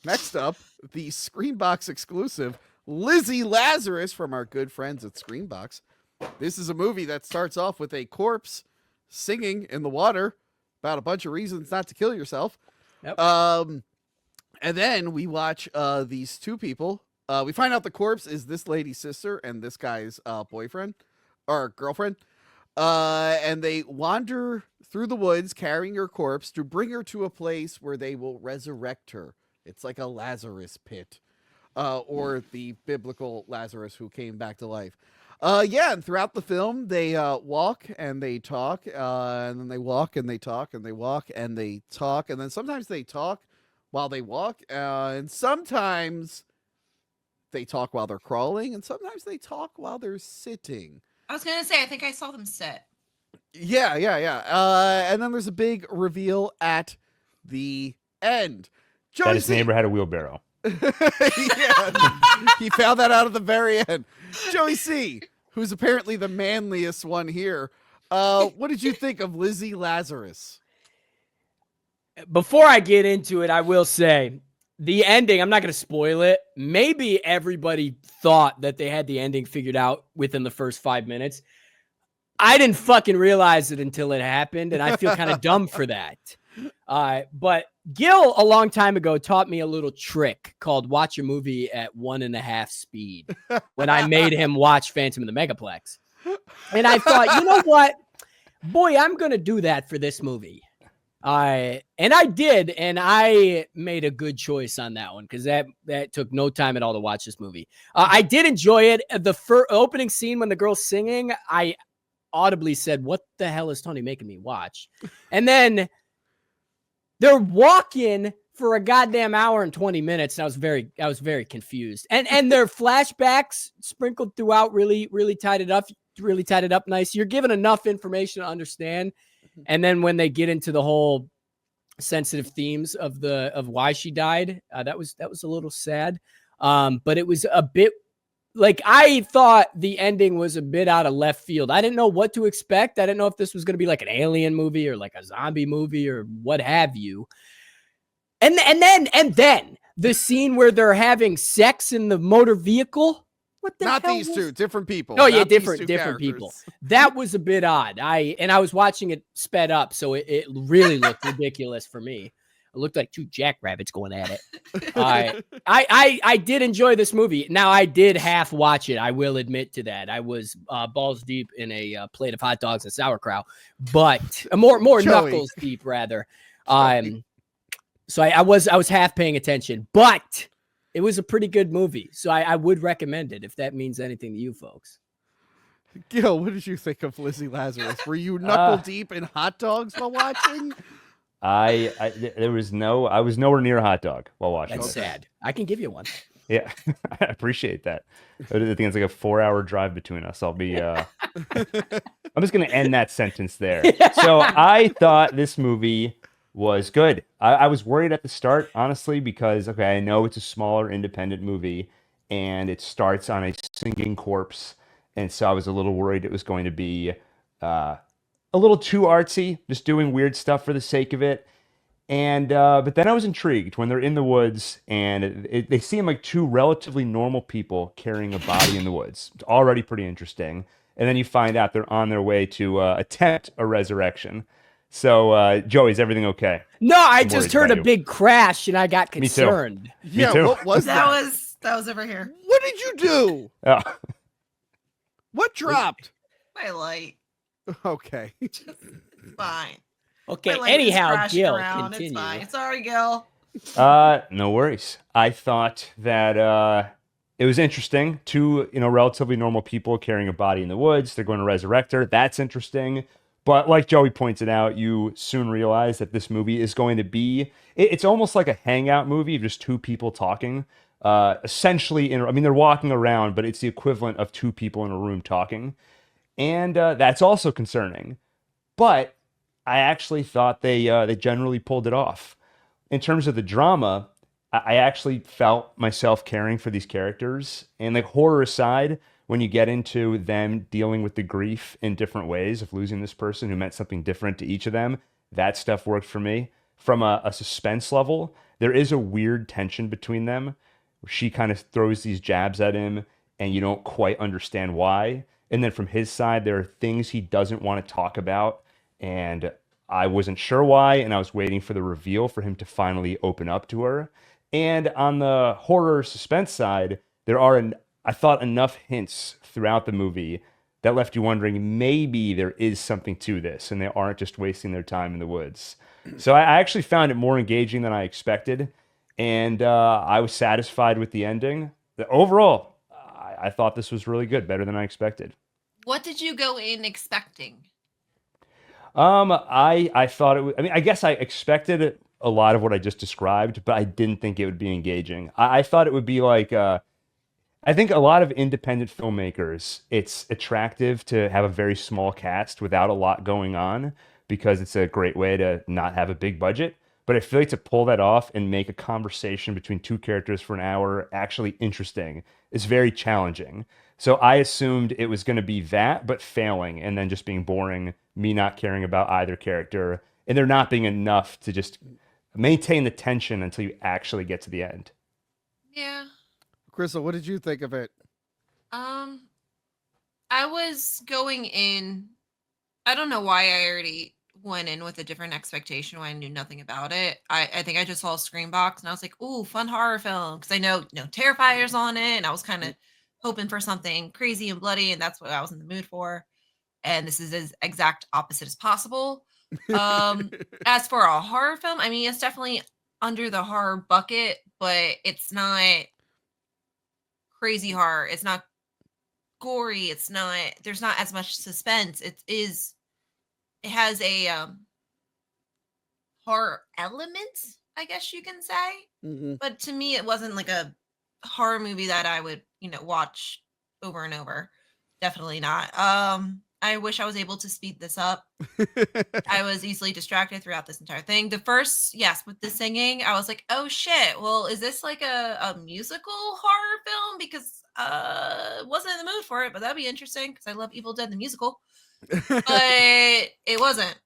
Next up, the Screambox exclusive, Lizzie Lazarus from our good friends at Screambox. This is a movie that starts off with a corpse singing in the water about a bunch of reasons not to kill yourself. Yep. And then we watch these two people. We find out the corpse is this lady's sister and this guy's boyfriend or girlfriend. And they wander through the woods carrying her corpse to bring her to a place where they will resurrect her. It's like a Lazarus pit, or the biblical Lazarus who came back to life. And throughout the film, they walk and they talk, and then they walk and they talk and they walk and they talk, and then sometimes they talk while they walk, and sometimes they talk while they're crawling, and sometimes they talk while they're sitting. I was gonna say, I think I saw them sit. Yeah. And then there's a big reveal at the end. That his neighbor had a wheelbarrow. Yeah, he found that out at the very end. Joey C, who's apparently the manliest one here. What did you think of Lizzie Lazarus? Before I get into it, I will say the ending, I'm not going to spoil it. Maybe everybody thought that they had the ending figured out within the first 5 minutes. I didn't fucking realize it until it happened, and I feel kind of dumb for that. But Gil, a long time ago, taught me a little trick called watch a movie at 1.5 speed when I made him watch Phantom of the Megaplex. And I thought, you know what? Boy, I'm going to do that for this movie. And I did, and I made a good choice on that one because that took no time at all to watch this movie. I did enjoy it. The opening scene when the girl's singing, I audibly said, "What the hell is Tony making me watch?" And then they're walking for a goddamn hour and 20 minutes. And I was very confused. And their flashbacks sprinkled throughout really tied it up nice. You're given enough information to understand. And then when they get into the whole sensitive themes of why she died, that was a little sad. But it was a bit like, I thought the ending was a bit out of left field. I didn't know what to expect. I didn't know if this was going to be like an alien movie or like a zombie movie or what have you. And then the scene where they're having sex in the motor vehicle. What the Not hell these two, different people. Oh, yeah, Not these different characters. people. That was a bit odd. I was watching it sped up, so it really looked ridiculous for me. It looked like two jackrabbits going at it. I did enjoy this movie. Now, I did half watch it. I will admit to that. I was balls deep in a plate of hot dogs and sauerkraut, but more knuckles deep rather. So I was half paying attention, but it was a pretty good movie. So I would recommend it if that means anything to you folks. Gil, what did you think of Lizzie Lazarus? Were you knuckle deep in hot dogs while watching? I was nowhere near a hot dog while watching. That's sad. I can give you one. Yeah, I appreciate that. I think it's like a 4-hour drive between us. I'll be. I'm just gonna end that sentence there. So I thought this movie was good. I was worried at the start, honestly, because I know it's a smaller independent movie and it starts on a singing corpse, and so I was a little worried it was going to be a little too artsy, just doing weird stuff for the sake of it. And but then I was intrigued when they're in the woods and they seem like two relatively normal people carrying a body in the woods. It's already pretty interesting. And then you find out they're on their way to attempt a resurrection. So, Joey, is everything okay? No, I just heard a big crash and I got concerned. Me too. What was that? That was over here. What did you do? Oh. What dropped? My light. Okay. Fine. Okay, anyhow, Gil, around. continue. It's fine. Sorry, Gil. No worries. I thought that it was interesting. Two, relatively normal people carrying a body in the woods. They're going to resurrect her. That's interesting. But like Joey pointed out, you soon realize that this movie is going to be, it's almost like a hangout movie of just two people talking. Essentially, they're walking around, but it's the equivalent of two people in a room talking. And that's also concerning. But I actually thought they generally pulled it off. In terms of the drama, I actually felt myself caring for these characters. And like, horror aside, when you get into them dealing with the grief in different ways of losing this person who meant something different to each of them, that stuff worked for me. From a suspense level, there is a weird tension between them. She kind of throws these jabs at him, and you don't quite understand why. And then from his side, there are things he doesn't want to talk about, and I wasn't sure why, and I was waiting for the reveal for him to finally open up to her. And on the horror suspense side, there are, I thought, enough hints throughout the movie that left you wondering maybe there is something to this and they aren't just wasting their time in the woods. So I actually found it more engaging than I expected, and I was satisfied with the ending. Overall, I thought this was really good, better than I expected. What did you go in expecting? I thought it was, I mean, I guess I expected a lot of what I just described, but I didn't think it would be engaging. I thought it would be like, I think a lot of independent filmmakers, it's attractive to have a very small cast without a lot going on because it's a great way to not have a big budget. But I feel like to pull that off and make a conversation between two characters for an hour actually interesting is very challenging. So I assumed it was going to be that, but failing, and then just being boring, me not caring about either character, and there not being enough to just maintain the tension until you actually get to the end. Yeah. Crystal, what did you think of it? I was going in. I don't know why I already went in with a different expectation when I knew nothing about it. I think I just saw Screambox and I was like, "Ooh, fun horror film," because I know Terrifier's on it, and I was kind of hoping for something crazy and bloody, and that's what I was in the mood for. And this is as exact opposite as possible. As for a horror film, I mean, it's definitely under the horror bucket, but it's not crazy horror. It's not gory. It's not. There's not as much suspense. It is. It has a horror element, I guess you can say. Mhm. But to me, it wasn't like a horror movie that I would, watch over and over. Definitely not. I wish I was able to speed this up. I was easily distracted throughout this entire thing. The first, yes, with the singing, I was like, oh shit. Well, is this like a musical horror film? Because wasn't in the mood for it, but that'd be interesting because I love Evil Dead the musical. But it wasn't.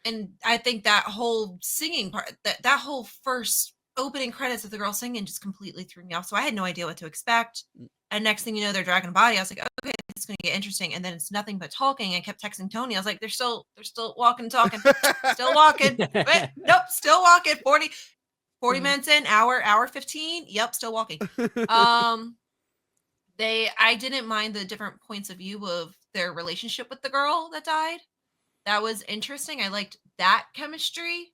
And I think that whole singing part, that whole first opening credits of the girl singing just completely threw me off. So I had no idea what to expect. And next thing you know, they're dragging a body. I was like, okay, it's going to get interesting. And then it's nothing but talking. I kept texting Tony. I was like, they're still walking, talking, still walking. Wait, nope, still walking. 40 minutes in, hour 15. Yep, still walking. I didn't mind the different points of view of their relationship with the girl that died. That was interesting. I liked that chemistry,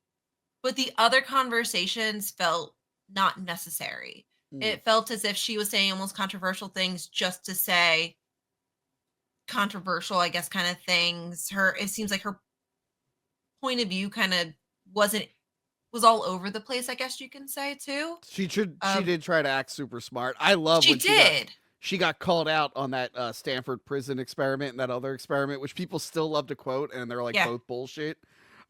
but the other conversations felt not necessary. It felt as if she was saying almost controversial things just to say controversial, I guess, kind of things. It seems like her point of view kind of was all over the place, I guess you can say too. She did try to act super smart. I love She when did. She got called out on that Stanford prison experiment and that other experiment, which people still love to quote, and they're like both bullshit.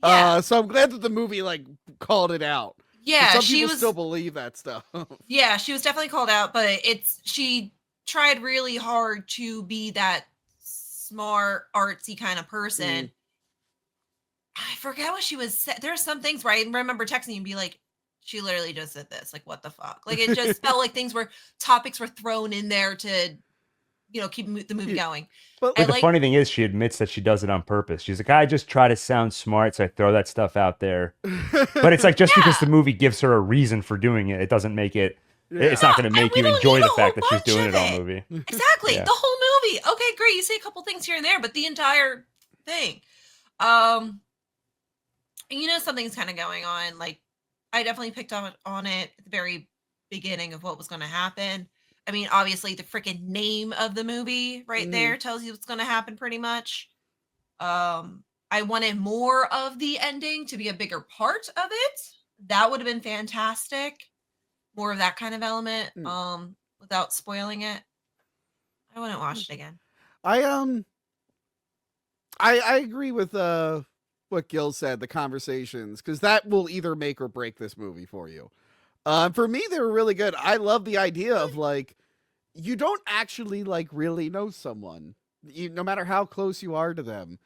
Yeah. So I'm glad that the movie like called it out. Yeah, some people still believe that stuff. Yeah, she was definitely called out, but she tried really hard to be that smart, artsy kind of person. I forget what she was. There's some things where I remember texting you and be like, she literally just said this. Like, what the fuck? Like, it just felt like topics were thrown in there to, keep the movie going. But the funny thing is, she admits that she does it on purpose. She's like, I just try to sound smart, so I throw that stuff out there. But it's like, just because the movie gives her a reason for doing it, it doesn't make it. It's not going to make you enjoy the fact that she's doing it all movie. Exactly. The whole movie. Okay, great. You say a couple things here and there, but the entire thing. Something's kind of going on. Like, I definitely picked up on it at the very beginning of what was going to happen. I mean, obviously, the freaking name of the movie right there tells you what's going to happen pretty much. I wanted more of the ending to be a bigger part of it. That would have been fantastic. More of that kind of element, without spoiling it. I wouldn't watch it again. I agree with what Gil said, the conversations, because that will either make or break this movie for you. For me, they were really good. I love the idea of like, you don't actually like really know someone, no matter how close you are to them.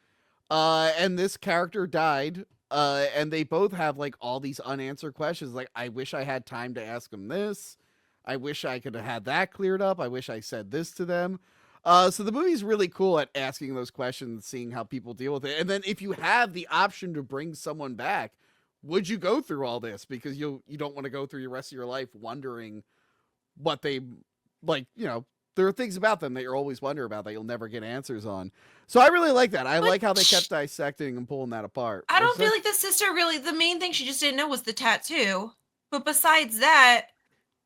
And this character died. And they both have like all these unanswered questions. Like, I wish I had time to ask them this. I wish I could have had that cleared up. I wish I said this to them. So the movie's really cool at asking those questions, seeing how people deal with it. And then if you have the option to bring someone back, would you go through all this? Because you don't want to go through the rest of your life wondering what they like, there are things about them that you're always wondering about that you'll never get answers on. So I really like that. I like how they kept dissecting and pulling that apart. I don't feel like the sister really, the main thing she just didn't know was the tattoo. But besides that,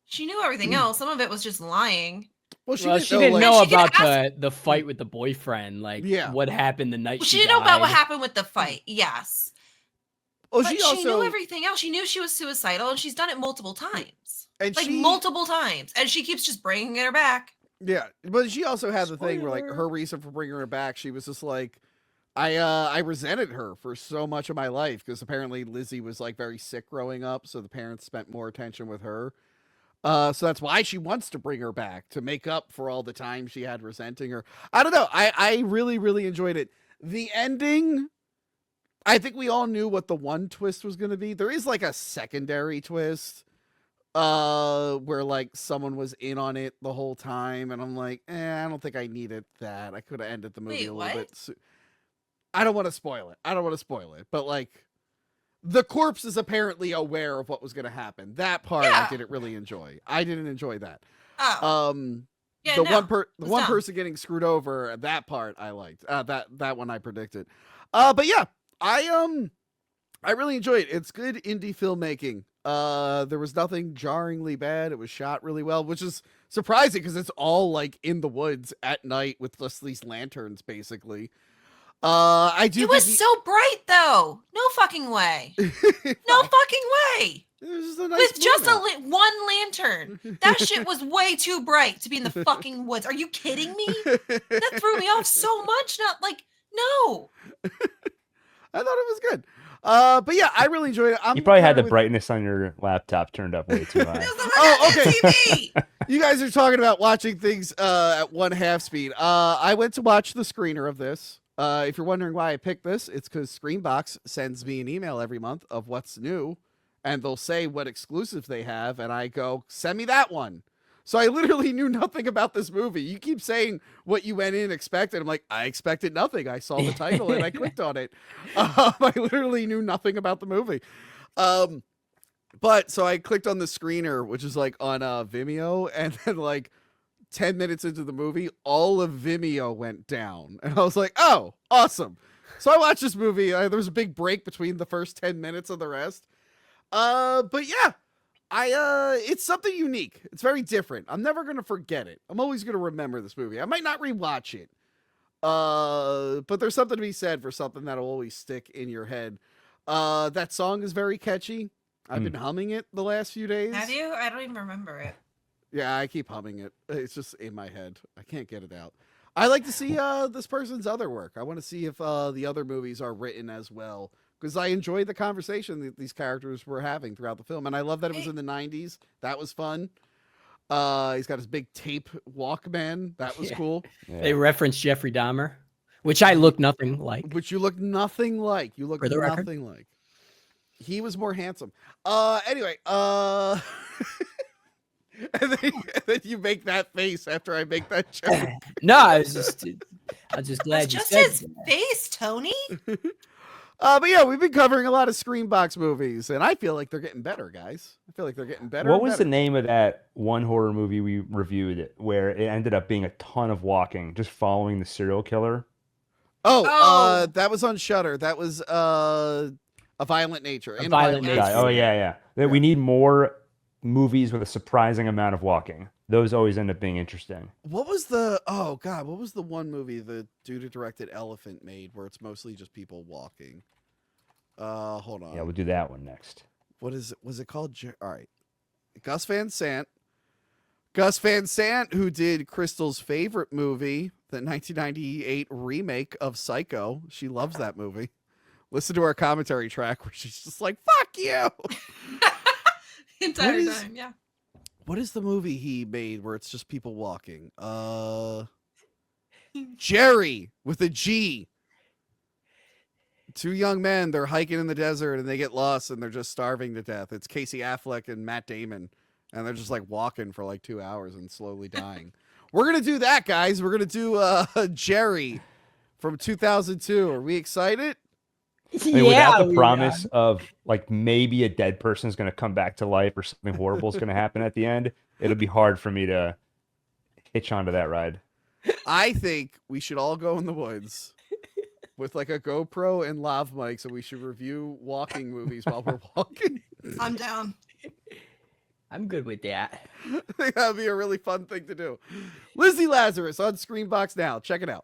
she knew everything else. Some of it was just lying. Well, she didn't know about the fight with the boyfriend. Like, what happened the night she didn't know about what happened with the fight. Yes. Well, but she knew everything else. She knew she was suicidal, and she's done it multiple times. Multiple times. And she keeps just bringing her back. Yeah, but she also had the thing where, like, her reason for bringing her back, she was just like, I resented her for so much of my life because apparently Lizzie was, like, very sick growing up, so the parents spent more attention with her. So that's why she wants to bring her back, to make up for all the time she had resenting her. I don't know. I really, really enjoyed it. The ending, I think we all knew what the one twist was going to be. There is, like, a secondary twist where, like, someone was in on it the whole time, and I'm like, I don't think I needed that. I could have ended the movie a little bit. I don't want to spoil it. But, like, the corpse is apparently aware of what was going to happen. That part I didn't really enjoy. I didn't enjoy that. One person getting screwed over, that part I liked. That one I predicted. But yeah, I really enjoyed it. It's good indie filmmaking. There was nothing jarringly bad. It was shot really well, which is surprising because it's all like in the woods at night with just these lanterns, basically. It was so bright though. No fucking way. No fucking way. With just one lantern. That shit was way too bright to be in the fucking woods. Are you kidding me? That threw me off so much. No. I thought it was good. But yeah, I really enjoyed it. You probably had the brightness on your laptop turned up way too high. Oh, okay. TV. You guys are talking about watching things at 1/2 speed. I went to watch the screener of this. If you're wondering why I picked this, it's because Screambox sends me an email every month of what's new, and they'll say what exclusives they have, and I go, send me that one. So I literally knew nothing about this movie. You keep saying what you went in expected. I'm like, I expected nothing. I saw the title and I clicked on it. I literally knew nothing about the movie. But so I clicked on the screener, which is like on Vimeo, and then like 10 minutes into the movie, all of Vimeo went down. And I was like, oh, awesome. So I watched this movie. There was a big break between the first 10 minutes of the rest. But yeah, it's something unique. It's very different. I'm never going to forget it. I'm always going to remember this movie. I might not rewatch it. But there's something to be said for something that'll always stick in your head. That song is very catchy. I've been humming it the last few days. Have you? I don't even remember it. Yeah, I keep humming it. It's just in my head. I can't get it out. I like to see this person's other work. I want to see if the other movies are written as well, because I enjoyed the conversation that these characters were having throughout the film, and I love that it was in the 90s. That was fun. He's got his big tape Walkman. That was cool. Yeah. They referenced Jeffrey Dahmer, which I look nothing like. Which you look nothing like. You look nothing like. He was more handsome. Anyway, and then you make that face after I make that joke. No, I was just glad you said his face, Tony. But yeah, we've been covering a lot of Screambox movies, and I feel like they're getting better, guys. I feel like they're getting better. What was the name of that one horror movie we reviewed where it ended up being a ton of walking, just following the serial killer? That was on Shudder. That was A Violent Nature. A Violent Nature. Oh yeah. We need more movies with a surprising amount of walking. Those always end up being interesting. What was the one movie the dude who directed Elephant made where it's mostly just people walking? Hold on. Yeah, we'll do that one next. What is it? Was it called? All right. Gus Van Sant. Gus Van Sant, who did Crystal's favorite movie, the 1998 remake of Psycho. She loves that movie. Listen to our commentary track where she's just like, fuck you. Entire time, yeah. What is the movie he made where it's just people walking? Jerry with a G. two young men, they're hiking in the desert and they get lost and they're just starving to death. It's Casey Affleck and Matt Damon, and they're just like walking for like 2 hours and slowly dying. We're gonna do that, guys. We're gonna do Jerry from 2002. Are we excited? I mean, without the we promise of like maybe a dead person is going to come back to life or something horrible is going to happen at the end, it'll be hard for me to hitch onto that ride. I think we should all go in the woods with like a GoPro and lav mics, and we should review walking movies while we're walking. I'm down. I'm good with that. I think that'd be a really fun thing to do. Lizzie Lazarus on Screambox now. Check it out.